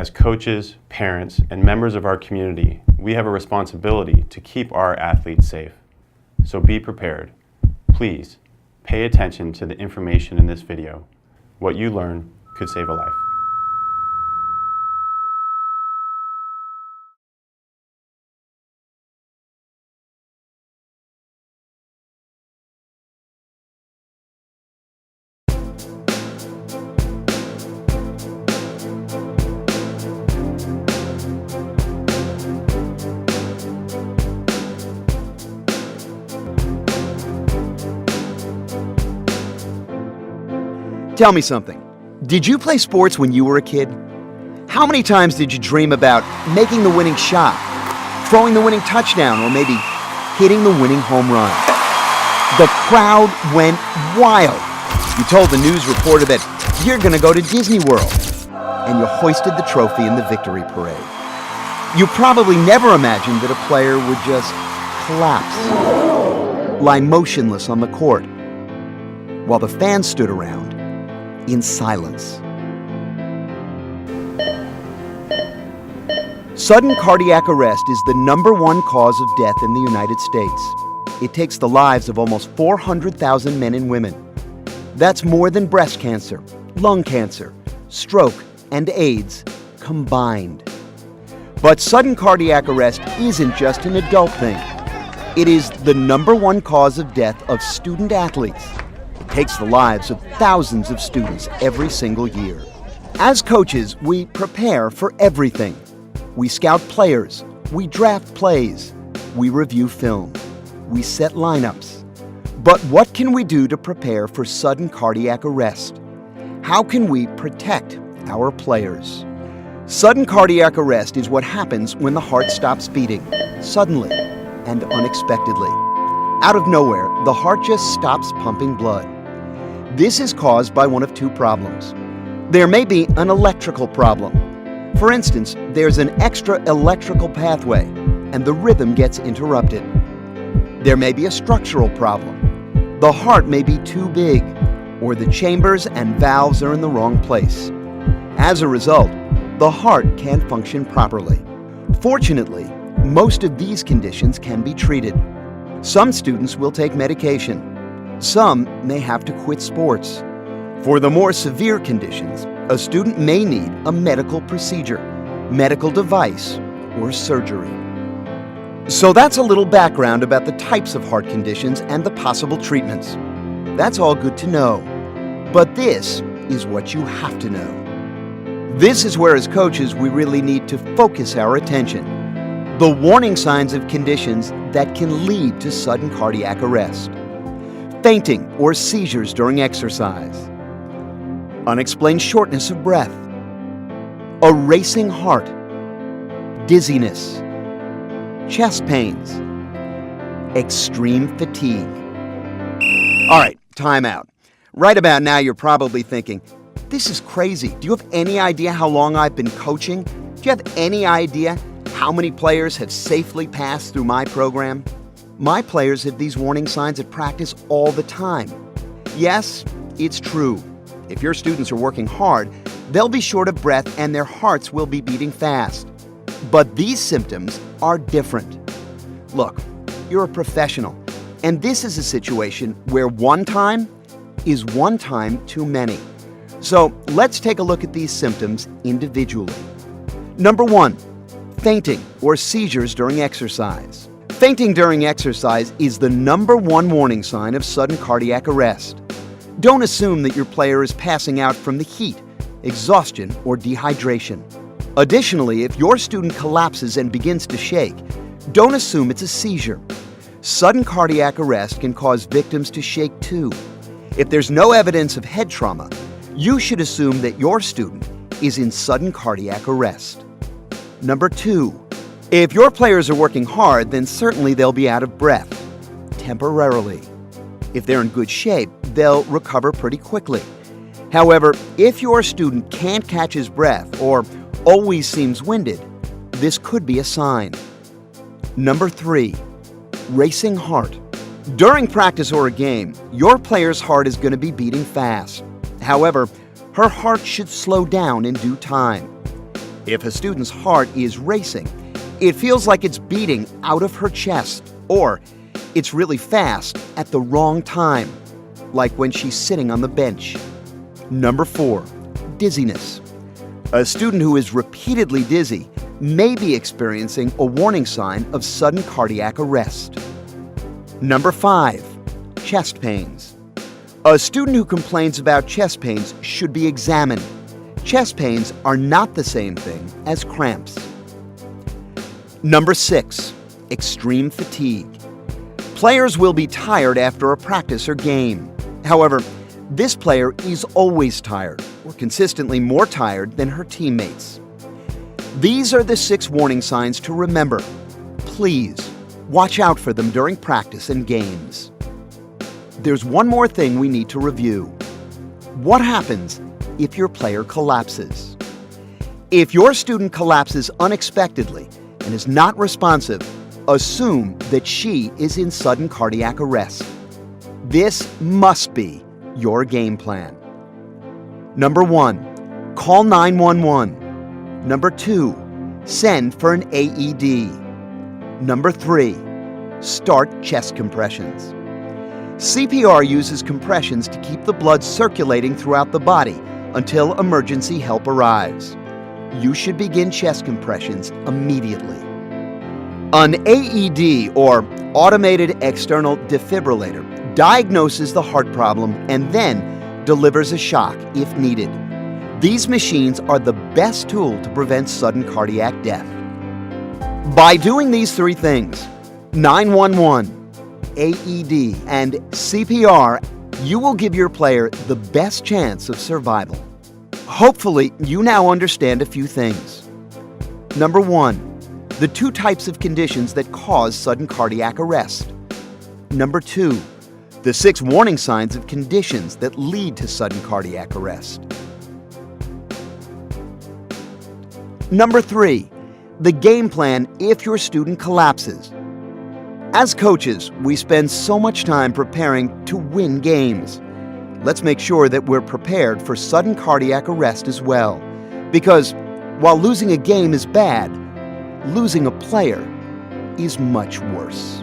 As coaches, parents, and members of our community, we have a responsibility to keep our athletes safe. So be prepared. Please, pay attention to the information in this video. What you learn could save a life. Tell me something. Did you play sports when you were a kid? How many times did you dream about making the winning shot, throwing the winning touchdown, or maybe hitting the winning home run? The crowd went wild. You told the news reporter that you're going to go to Disney World, and you hoisted the trophy in the victory parade. You probably never imagined that a player would just collapse, lie motionless on the court, while the fans stood around in silence. Sudden cardiac arrest is the #1 cause of death in the United States. It takes the lives of almost 400,000 men and women. That's more than breast cancer, lung cancer, stroke, and AIDS combined. But sudden cardiac arrest isn't just an adult thing. It is the #1 cause of death of student athletes. Takes the lives of thousands of students every single year. As coaches, we prepare for everything. We scout players, we draft plays, we review film, we set lineups. But what can we do to prepare for sudden cardiac arrest? How can we protect our players? Sudden cardiac arrest is what happens when the heart stops beating, suddenly and unexpectedly. Out of nowhere, the heart just stops pumping blood. This is caused by one of two problems. There may be an electrical problem. For instance, there's an extra electrical pathway and the rhythm gets interrupted. There may be a structural problem. The heart may be too big, or the chambers and valves are in the wrong place. As a result, the heart can't function properly. Fortunately, most of these conditions can be treated. Some students will take medication. Some may have to quit sports. For the more severe conditions, a student may need a medical procedure, medical device, or surgery. So that's a little background about the types of heart conditions and the possible treatments. That's all good to know. But this is what you have to know. This is where, as coaches, we really need to focus our attention. The warning signs of conditions that can lead to sudden cardiac arrest. Fainting or seizures during exercise, unexplained shortness of breath, a racing heart, dizziness, chest pains, extreme fatigue. All right, time out. Right about now, you're probably thinking, this is crazy. Do you have any idea how long I've been coaching? Do you have any idea how many players have safely passed through my program? My players have these warning signs at practice all the time. Yes, it's true. If your students are working hard, they'll be short of breath and their hearts will be beating fast. But these symptoms are different. Look, you're a professional, and this is a situation where one time is one time too many. So let's take a look at these symptoms individually. #1, fainting or seizures during exercise. Fainting during exercise is the #1 warning sign of sudden cardiac arrest. Don't assume that your player is passing out from the heat, exhaustion, or dehydration. Additionally, if your student collapses and begins to shake, don't assume it's a seizure. Sudden cardiac arrest can cause victims to shake too. If there's no evidence of head trauma, you should assume that your student is in sudden cardiac arrest. #2, if your players are working hard, then certainly they'll be out of breath, temporarily. If they're in good shape, they'll recover pretty quickly. However, if your student can't catch his breath or always seems winded, this could be a sign. #3, racing heart. During practice or a game, your player's heart is going to be beating fast. However, her heart should slow down in due time. If a student's heart is racing, it feels like it's beating out of her chest, or it's really fast at the wrong time, like when she's sitting on the bench. Number 4, dizziness. A student who is repeatedly dizzy may be experiencing a warning sign of sudden cardiac arrest. Number 5, chest pains. A student who complains about chest pains should be examined. Chest pains are not the same thing as cramps. Number 6, extreme fatigue. Players will be tired after a practice or game. However, this player is always tired, or consistently more tired than her teammates. These are the 6 warning signs to remember. Please, watch out for them during practice and games. There's one more thing we need to review. What happens if your player collapses? If your student collapses unexpectedly and is not responsive, assume that she is in sudden cardiac arrest. This must be your game plan. Number 1, call 911. Number 2, send for an AED. Number 3, start chest compressions. CPR uses compressions to keep the blood circulating throughout the body until emergency help arrives. You should begin chest compressions immediately. An AED, or automated external defibrillator, diagnoses the heart problem and then delivers a shock if needed. These machines are the best tool to prevent sudden cardiac death. By doing these 3 things, 911, AED, and CPR, you will give your player the best chance of survival. Hopefully, you now understand a few things. Number 1, the 2 types of conditions that cause sudden cardiac arrest. Number 2, the 6 warning signs of conditions that lead to sudden cardiac arrest. Number 3, the game plan if your student collapses. As coaches, we spend so much time preparing to win games. Let's make sure that we're prepared for sudden cardiac arrest as well. Because while losing a game is bad, losing a player is much worse.